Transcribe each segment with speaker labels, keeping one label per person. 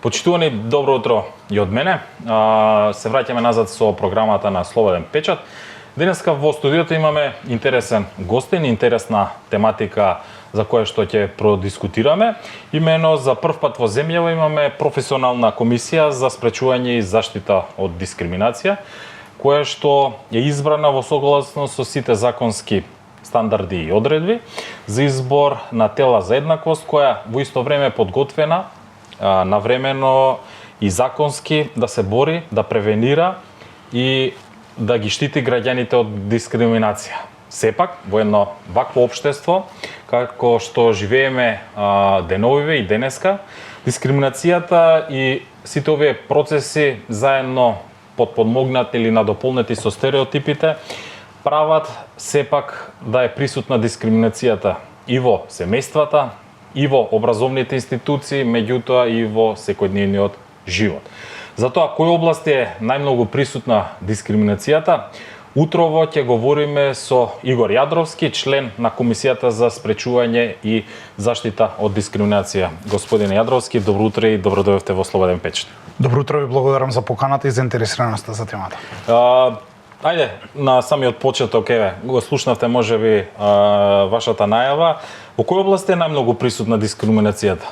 Speaker 1: Почитувани, добро утро и од мене. Се враќаме назад со програмата на Слободен печат. Денеска во студиото имаме интересен гостин, интересна тематика за која што ќе продискутираме. Имено за прв пат во земјава имаме професионална комисија за спречување и заштита од дискриминација, која што е избрана во согласност со сите законски стандарди и одредби за избор на тела за еднаквост, која во исто време е подготвена навремено и законски да се бори, да превенира и да ги штити граѓаните од дискриминација. Сепак, во едно вакво општество, како што живееме деновиве и денеска, дискриминацијата и сите овие процеси заедно подпомогнати или надополнети со стереотипите, прават сепак да е присутна дискриминацијата и во семејствата, и во образовните институции, меѓутоа и во секојдневниот живот. Затоа, кој области е најмногу присутна дискриминацијата? Утрово ќе говориме со Игор Јадровски, член на Комисијата за спречување и заштита од дискриминација. Господине Јадровски, добро утро и добро дојдовте во Слободен печат.
Speaker 2: Добро утро, ви благодарам за поканата и заинтересираноста за темата.
Speaker 1: Ајде, на самиот почеток, го слушнавте можеби вашата најава. Во кој област е најмногу присутна дискриминацијата?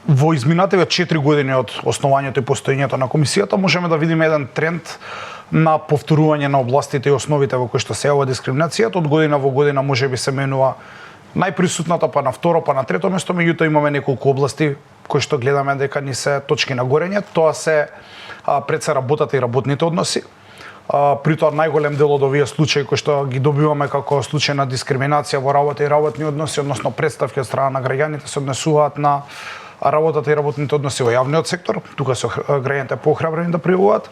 Speaker 2: Во изминативе 4 години од основањето и постоењето на комисијата можеме да видиме еден тренд на повторување на областите и основите во кои што се јавува дискриминацијата. Од година во година можеби се менува најприсутната, па на второ, па на трето место, меѓутоа имаме неколку области кои што гледаме дека ни се точки на горење. Тоа се пред се работата и работните односи. При тоа најголем дел од овие случаи кои што ги добиваме како случај на дискриминација во работа и работни односи, односно представки од страна на граѓаните, се однесуваат на работата и работните односи во јавниот сектор. Тука се граѓаните поохрабрени да пријавуваат.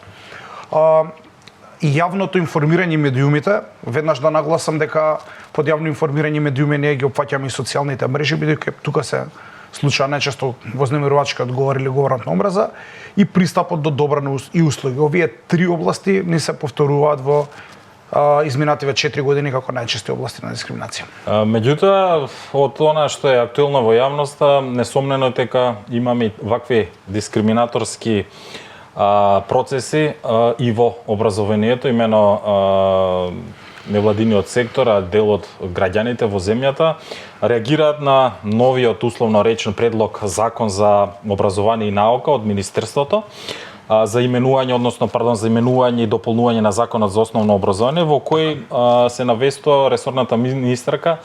Speaker 2: И јавното информирање и медиумите, веднаш да нагласам дека под јавно информирање и медиуми ние ги опфаќаме и социјалните мрежи, бидејќи тука се случува најчесто вознемирувачкиот говор или говорот на омраза и пристапот до добра и услуги. Овие три области не се повторуваат во изминативе 4 години како најчести области на дискриминација.
Speaker 1: Меѓутоа, од она што е актуелно во јавноста, несомнено дека имаме вакви дискриминаторски процеси и во образованието, имено невладиниот сектор, а дел од граѓаните во земјата реагираат на новиот условно речен предлог закон за образование и наука од Министерството за именување, за именување и дополнување на законот за основно образование, во кој се навестува ресорната министерка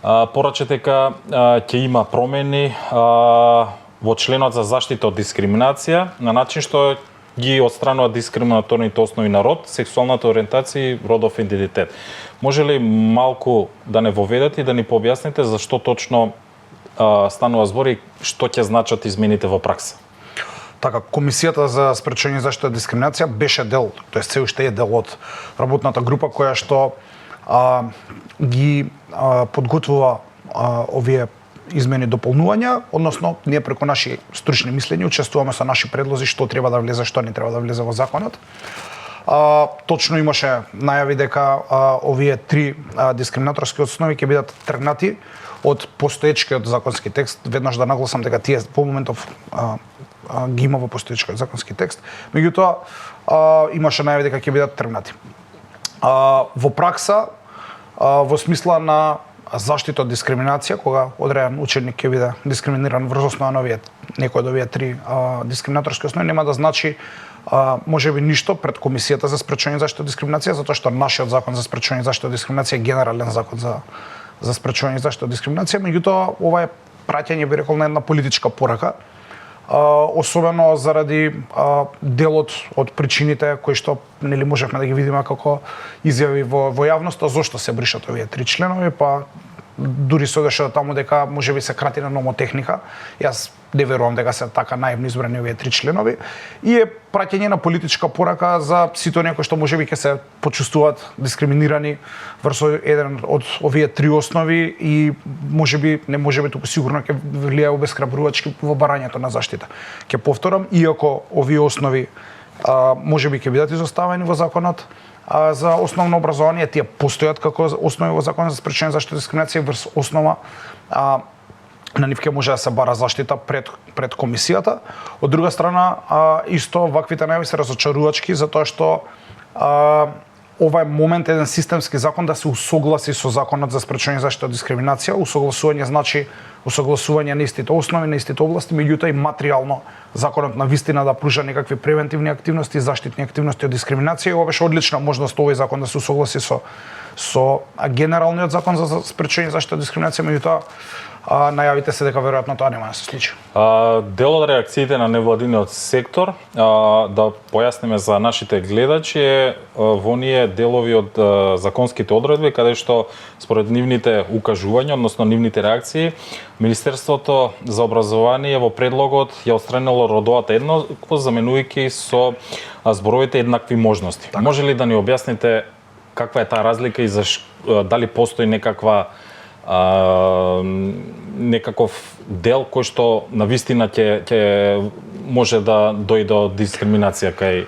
Speaker 1: порача дека ќе има промени во членот за заштита од дискриминација на начин што ги отстранува дискриминаторните основи на род, сексуалната ориентација и родов идентитет. Може ли малку да не воведете и да ни пообјасните зашто точно станува збор и што ќе значат измените во пракса?
Speaker 2: Така, Комисијата за спречување и заштита од дискриминација беше дел, тоест се уште е дел од работната група која што ги подготвува овие измени дополнувања, односно ние преку наши стручни мислења учествуваме со наши предлози што треба да влезе, што не треба да влезе во законот. Точно имаше најави дека овие три дискриминаторски основи ќе бидат тргнати од постоечкиот законски текст. Веднаш да нагласам дека тие по моментов ги има во постоечкиот законски текст, меѓутоа имаше најави дека ќе бидат тргнати. Во пракса, во смисла на заштита од дискриминација, кога одреден ученик ќе биде дискриминиран врз основа на некој од овие три дискриминаторски основи, нема да значи можеби ништо пред Комисијата за спречување и заштита од дискриминација, затоа што нашиот закон за спречување и заштита од дискриминација е генерален закон за спречување и заштита од дискриминација, меѓутоа ова е праќање, би рекол, на една политичка порака, особено заради делот од причините кои што нели можевме да ги видиме како изјави во јавноста зошто се бришат овие три членови, па дури се одеше до таму дека можеби се крати на номотехника. Јас не верувам дека се така наивно избрани овие три членови и е праќање на политичка порака за сите оние кои што можеби ќе се почувствуваат дискриминирани врз еден од овие три основи и можеби туку сигурно ќе влијае обесхрабрувачки во барањето на заштита. Ќе повторам, иако овие основи можеби ќе бидат изоставени во законот за основно образование, тие постојат како основи во законот за спречување и заштита од дискриминација врз основа на нив ќе може да се бара заштита пред комисијата. Од друга страна, исто ваквите најави се разочарувачки затоа што ова е момент еден системски закон да се усогласи со законот за спречување и заштита од дискриминација. Усогласување значи усогласување на истите основи, на истите области, меѓутоа и материјално законот на вистина да пружа некакви превентивни активности, заштитни активности од дискриминација. И ова беше одлична можност овој закон да се усогласи со генералниот закон за спречување и заштита од дискриминација, меѓутоа најавите се дека веројатно тоа нема да се случи.
Speaker 1: Дел од реакциите на невладиниот сектор, да појасниме за нашите гледачи, е во оние делови од законските одредби каде што според нивните укажувања, односно нивните реакции, Министерството за образование во предлогот ја отстранило родовата еднаквост, заменувајќи со зборовите еднакви можности.
Speaker 2: Так.
Speaker 1: Може ли да ни објасните каква е таа разлика и дали постои некаков дел кој што на вистина ќе може да дојде до дискриминација кај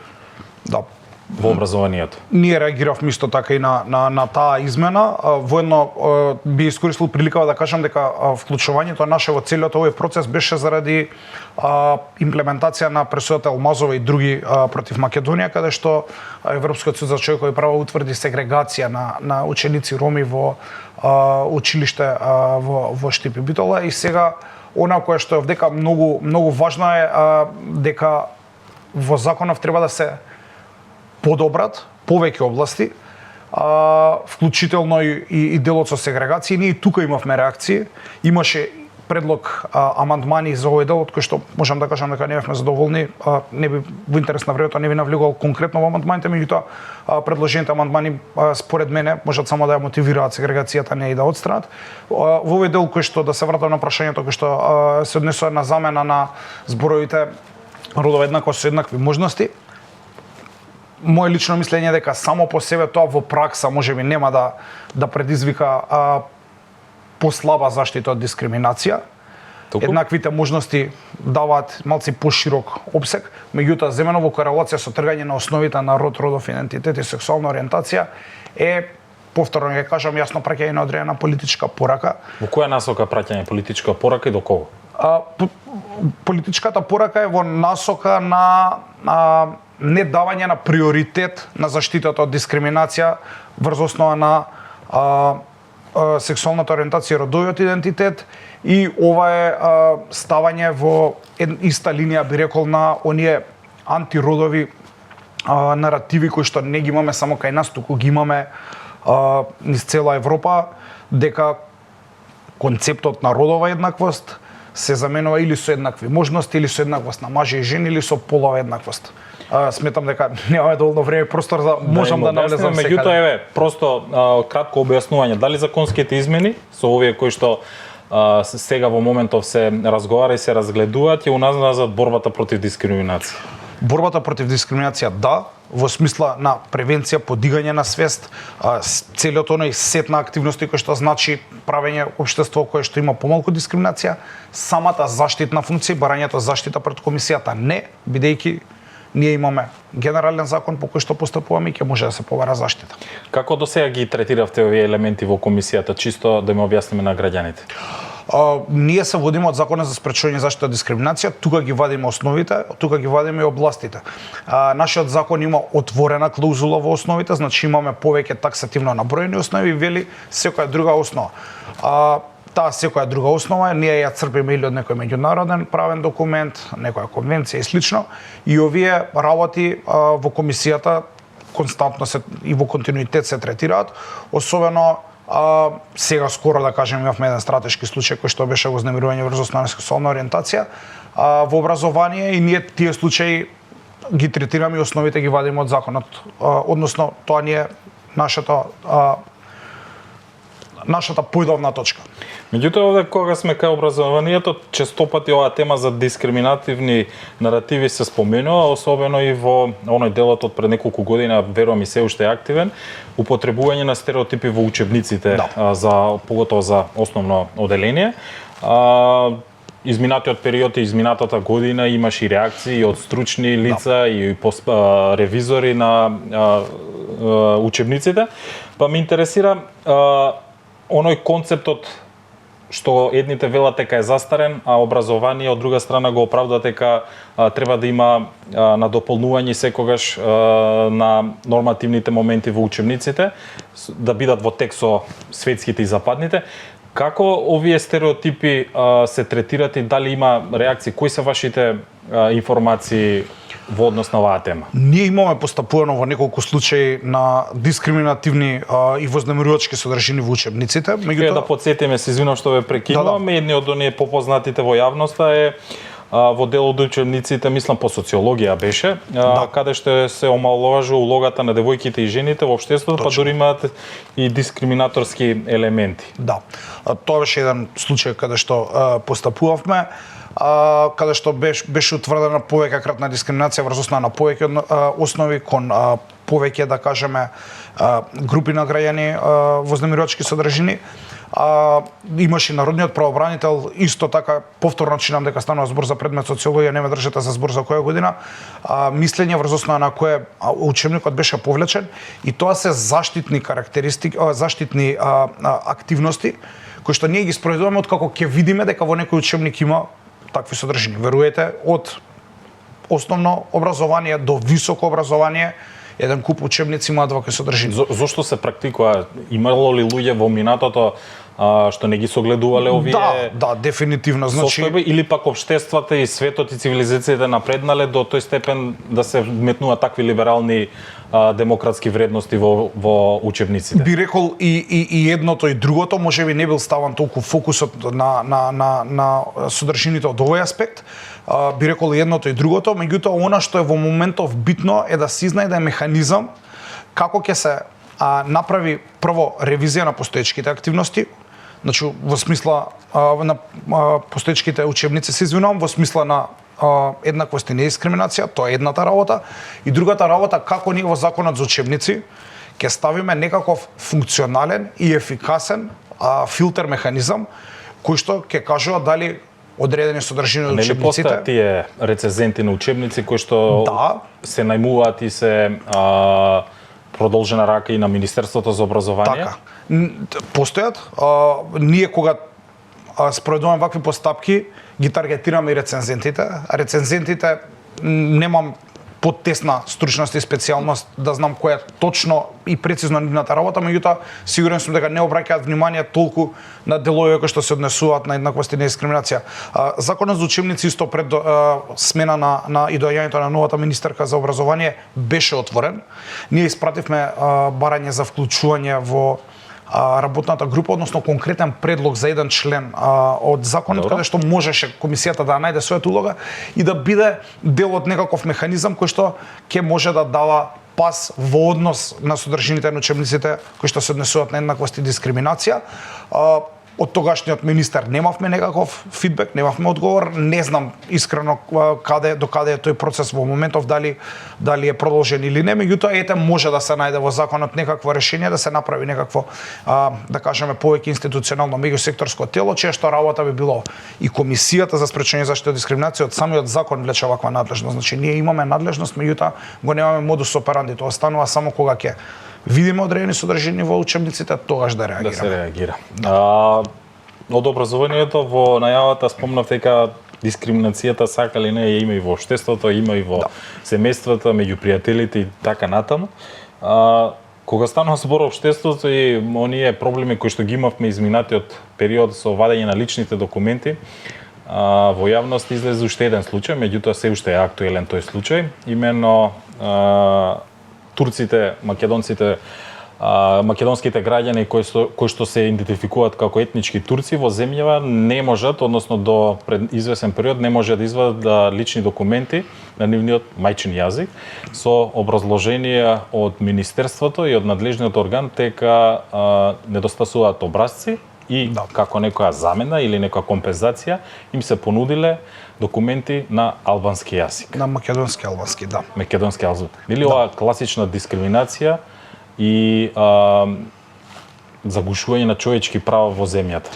Speaker 1: во образованието?
Speaker 2: Ние реагиравме исто така и на таа измена. Воедно би искористил приликава да кажам дека вклучувањето наше во целиот овој процес беше заради имплементација на пресудата Елмазова и други против Македонија, каде што Европскиот суд за човекови права утврди сегрегација на ученици роми во училиште во Штипи Битола. И сега она кое што е вдека многу важно е дека во законов треба да се подобрат повеќе области, вклучително и делот со сегрегација. Ние и тука имавме реакции. Имаше предлог амандмани за овој дел, од кој што можам да кажам дека не бевме задоволни. Не би во интерес на времето не би навлегувал конкретно во амандманите, меѓутоа предложените амандмани според мене можат само да ја мотивираат сегрегацијата, не и да отстранат. Во овој дел кој што да се вратам на прашањето кој што се однесува на замена на зборовите родова еднаквост со еднакви можности, моje лично мислење е дека само по себе тоа во пракса можеби нема да предизвика послаба заштита од дискриминација.
Speaker 1: Толку?
Speaker 2: Еднаквите можности даваат малци поширок опсег, меѓутоа земено во корелација со тргање на основите на род, родов идентитет и сексуална ориентација е, повторно ќе кажам, јасно праќање на одредена политичка порака.
Speaker 1: Во која насока праќање политичка порака и до кого?
Speaker 2: Политичката порака е во насока на не давање на приоритет на заштитата од дискриминација врз основа на сексуалната ориентација и родовиот идентитет, и ова е ставање во иста линија, би рекол, на оние антиродови наративи кои што не ги имаме само кај нас, туку ги имаме низ цела Европа, дека концептот на родова еднаквост се заменува или со еднакви можности, или со еднаквост на мажи и жени, или со полова еднаквост. Сметам дека немаме доволно време и простор за можам да навлезам секаде.
Speaker 1: Меѓутоа, еве, просто кратко објаснување. Дали законските измени со овие кои што сега во моментов се разговара и се разгледуваат ја уназад борбата против дискриминација?
Speaker 2: Борбата против дискриминација, да, во смисла на превенција, подигање на свест, целиот оној сет на активности кои што значи правење општество кое што има помалку дискриминација, самата заштитна функција, барањето заштита пред комисијата не, бидејќи ние имаме генерален закон по кој што постапуваме и ќе може да се побара заштита.
Speaker 1: Како до сега ги третиравте овие елементи во комисијата, чисто да им објасниме на граѓаните?
Speaker 2: Ние се водиме од Законот за спречување и заштита од дискриминација, тука ги вадиме основите, тука ги вадиме и областите. Нашиот закон има отворена клаузула во основите, значи имаме повеќе таксативно наброени основи и вели секоја друга основа. Таа секоја друга основа ние ја црпиме или од некој меѓународен правен документ, некоја конвенција и слично, и овие работи во комисијата константно се и во континуитет се третираат, особено сега скоро, да кажем, имавме еден стратешки случај кој што беше вознемирување врз основа на сексуална ориентација во образование, и ние тие случаи ги третираме и основите ги вадиме од законот. Односно, тоа ни е нашата појдовна точка.
Speaker 1: Меѓутоа, овде кога сме кај образованието, честопати оваа тема за дискриминативни наративи се споменува, особено и во оној делот од пред неколку година, верувам и се уште е активен, употребување на стереотипи во учебниците, поготово за основно оделение. Изминатиот период и изминатата година имаше и реакции од стручни лица и ревизори на учебниците. Па ме интересира оној концептот што едните велат дека е застарен, а образование од друга страна го оправдат дека треба да има надополнување секогаш на нормативните моменти во учебниците, да бидат во текст со светските и западните. Како овие стереотипи се третират и дали има реакции? Кои се вашите информации во однос на оваа тема?
Speaker 2: Ние имаме постапувано во неколку случаи на дискриминативни и вознемирувачки содржини во учебниците.
Speaker 1: Меѓутоа да подсетиме, се извинувам што ве прекинувам, едни од оние попознатите во јавноста е во дел од учебниците, мислам по социологија беше, каде што се омаловажува улогата на девојките и жените во општеството, па дури имаат и дискриминаторски елементи.
Speaker 2: Да. Тоа беше еден случај каде што постапувавме, каде што беше утврдена повеќекратна дискриминација врз основа на повеќе основи кон повеќе, да кажеме, групи на граѓани вознемирувачки содржини. Имаше народниот правобранител исто така повторно чинам дека станува збор за предмет социологија, не ме држите за збор за која година, мислење врз основа на кое учебникот беше повлечен, и тоа се заштитни карактеристики, заштитни активности кои што ние ги спроведуваме откако ќе видиме дека во некој учебник има такви содржини. Веруете, од основно образование до високо образование, еден куп учебници имаат вакви содржини.
Speaker 1: Зошто се практикува? Имало ли луѓе во минатото што не ги согледувале овие?
Speaker 2: Да, дефинитивно. Значи,
Speaker 1: состојби, или пак општествата и светот и цивилизациите напреднале до тој степен да се вметнуваат такви либерални демократски вредности во учебниците?
Speaker 2: Би рекол и едното и другото, можеби не бил ставан толку фокусот на содржините од овој аспект. Би рекол и едното и другото, меѓутоа она што е во моментов битно е да се изнајде механизам како ќе се направи прво ревизија на постоечките активности, значи во смисла на постоечките учебници, се извинувам, во смисла на еднаквост и недискриминација, тоа е едната работа, и другата работа како ние во законот за учебници ќе ставиме некаков функционален и ефикасен филтер механизам кој што ќе кажува дали одредени содржини од учебниците.
Speaker 1: Не ли постојат тие рецензенти на учебници кои што се најмуваат и се продолжена рака и на Министерството за образование?
Speaker 2: Така. Постојат. Ние кога спроведуваме вакви постапки, ги таргетираме и рецензентите. А рецензентите немам потесна стручност и специјалност да знам која е точно и прецизно нивната работа, меѓутоа сигурен сум дека не обраќаат внимание толку на делови кои што се однесуваат на еднаквост и недискриминација. Законот за учебници исто пред смена на и доаѓањето на новата министерка за образование беше отворен. Ние испративме барање за вклучување во работната група, односно конкретен предлог за еден член од законот, каде што можеше комисијата да најде својата улога и да биде дел од некаков механизам кој што ќе може да дава пас во однос на содржините на учебниците кои што се однесуваат на еднаквост и дискриминација. Од тогашниот министер немавме некаков фидбек, немавме одговор. Не знам искрено до каде е тој процес во моментов, дали е продолжен или не, меѓутоа ете може да се најде во законот некакво решение, да се направи некакво да кажеме повеќе институционално меѓусекторско тело, чија што работа би било и комисијата за спречување и заштита од дискриминација од самиот закон влече ваква надлежност. Значи ние имаме надлежност, меѓутоа го немаме модус операнди, тоа станува само кога ќе видиме одредени содржини во учебниците, тогаш да реагираме.
Speaker 1: Да се реагира. Од образованието во најавата спомнав дека дискриминацијата сака или не ја има и во општеството, има и во семејството, меѓу пријателите и така натаму. Кога станува збор општеството и оние проблеми кои што ги имавме изминатиот период со вадење на личните документи, во јавност излезе уште еден случај, меѓутоа се уште е актуелен тој случај, имено турците, македонците, македонските граѓани кои што се идентификуваат како етнички турци во земјава не можат, односно до пред извесен период не може да извадат лични документи на нивниот мајчин јазик со образложение од министерството и од надлежниот орган дека недостасуваат образци и како некоја замена или некоја компензација им се понудиле документи на албански јазик.
Speaker 2: На македонски албански, да.
Speaker 1: Македонски албански. Нели ова класична дискриминација и загушување на човечки права во земјата?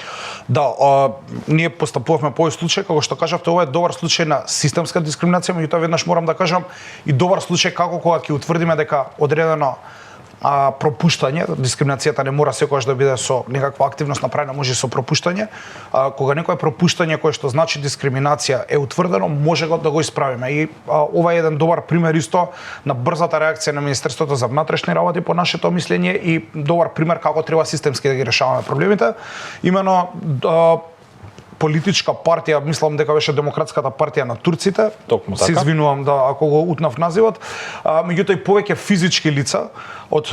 Speaker 2: Да, ние постапувавме по овој случај, како што кажавте, ова е добар случај на системска дискриминација, меѓутоа веднаш морам да кажам и добар случај како кога ќе утврдиме дека одредено пропуштање. Дискриминацијата не мора секогаш да биде со некаква активност направена, може и со пропуштање. Кога некое пропуштање кое што значи дискриминација е утврдено, може да го исправиме. И ова е еден добар пример исто на брзата реакција на Министерството за внатрешни работи по нашето мислење и добар пример како треба системски да ги решаваме проблемите. Имено политичка партија, мислам дека беше Демократската партија на турците.
Speaker 1: Токму така.
Speaker 2: Се извинувам да ако го утнав називот. Меѓутоа и повеќе физички лица од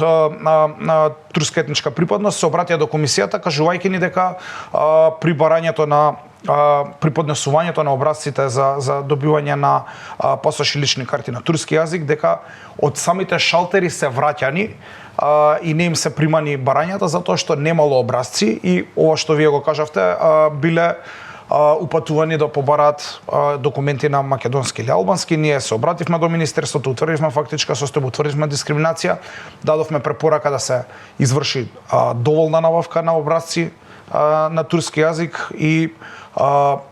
Speaker 2: турска етничка припадност се обратија до комисијата кажувајќи ни дека при барањето на при поднесувањето на образците за добивање на пасош и лични карти на турски јазик, дека од самите шалтери се враќани и не им се примани барањата затоа што немало образци и ова што вие го кажавте биле упатувани да побараат документи на македонски или албански. Ние се обративме до Министерството, утврдивме фактичка состојба, утврдивме дискриминација, дадовме препорака да се изврши доволна набавка на образци на турски јазик и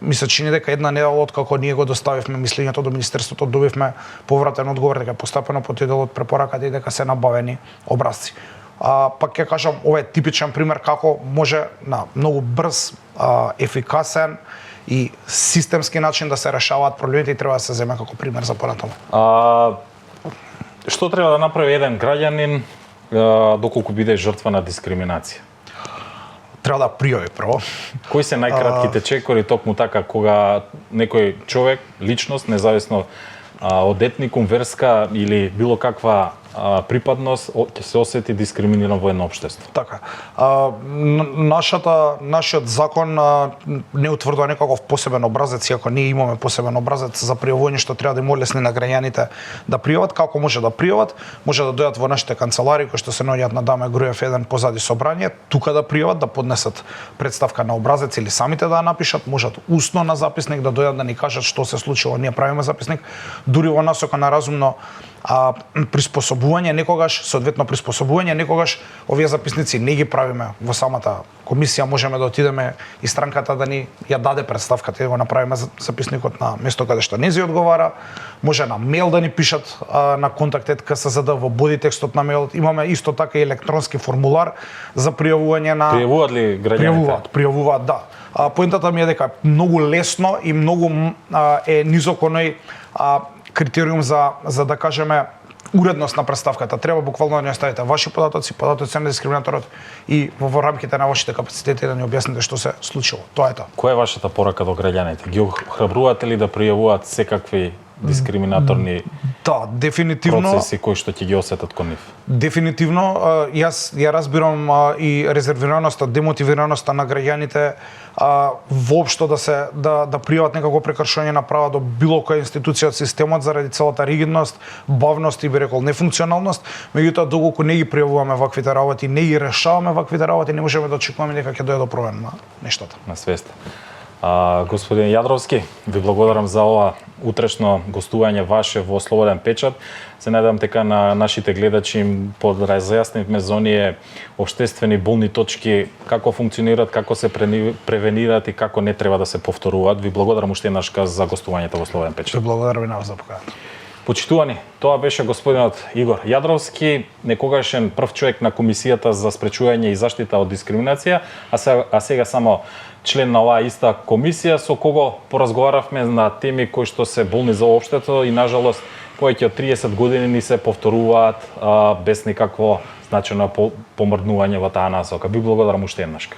Speaker 2: ми се чини дека една недела откако ние го доставивме мислењето до Министерството, добивме повратен одговор дека постапено по тој дел од препораката и дека се набавени образци. Пак ќе кажам, ова е типичен пример како може на многу брз, ефикасен и системски начин да се решаваат проблемите и треба да се земе како пример за понатаму.
Speaker 1: Што треба да направи еден граѓанин доколку биде жртва на дискриминација?
Speaker 2: Треба да пријави прво.
Speaker 1: Кои се најкратките чекори токму така кога некој човек, личност, независно од етникум, верска или било каква припадност, ќе се осети дискриминиран во едно општество?
Speaker 2: Така. Нашиот закон не утврдува некаков посебен образец, иако ние имаме посебен образец за пријавување што треба да им олесни на граѓаните да пријават. Како може да пријават? Може да дојдат во нашите канцелари кои што се наоѓаат на Даме Груев 1 позади собрание, тука да пријават, да поднесат представка на образец или самите да ја напишат, можат усно на записник да дојдат да ни кажат што се случило. Ние правиме записник дури во насока на разумно приспособување, некогаш соодветно приспособување, некогаш овие записници не ги правиме во самата комисија, можеме да отидеме и странката да ни ја даде представката и да го направиме записникот на место каде што не зи одговара, може на мејл да ни пишат на контакт@ksszd во боди текстот на мејлот. Имаме исто така и електронски формулар за пријавување на
Speaker 1: Пријавуваат ли граѓаните?
Speaker 2: Пријавуваат, да. Поентата ми е дека многу лесно и многу е низок оној критериум за да кажеме уредност на представката. Треба буквално да ни оставите ваши податоци, податоци на дискриминаторот и во рамките на вашите капацитети да ни објасните што се случило. Тоа е тоа.
Speaker 1: Која е вашата порака до граѓаните? Ги охрабрувате ли да пријавуваат секакви дискриминаторни
Speaker 2: дефинитивно
Speaker 1: процеси кои што ќе ги осетат кон нив?
Speaker 2: Дефинитивно, јас ја разбирам и резервираноста, демотивираноста на граѓаните воопшто да пријават некако прекршување на права до било која институција од системот заради целата ригидност, бавност и би рекол нефункционалност. Меѓутоа доколку не ги пријавуваме ваквите работи, не ги решаваме ваквите работи, не можеме да очекуваме дека ќе дојде до промена на нештата.
Speaker 1: На свеста. Господин Јадровски, ви благодарам за ова утрешно гостување ваше во Слободен печат. Се надевам дека на нашите гледачи им подразјаснивме за оние општествени болни точки, како функционираат, како се превенираат и како не треба да се повторуваат. Ви благодарам уште еднаш за гостувањето во Слободен печат.
Speaker 2: Ви благодарам и на вас за поканата.
Speaker 1: Почитувани, тоа беше господинот Игор Јадровски, некогашен прв човек на Комисијата за спречување и заштита од дискриминација, а сега само член на оваа иста комисија со кого поразговаравме на теми кои што се болни за општеството и нажалост повеќе од 30 години ни се повторуваат без никакво значајно помрднување во таа насока. Би благодарам уште еднаш.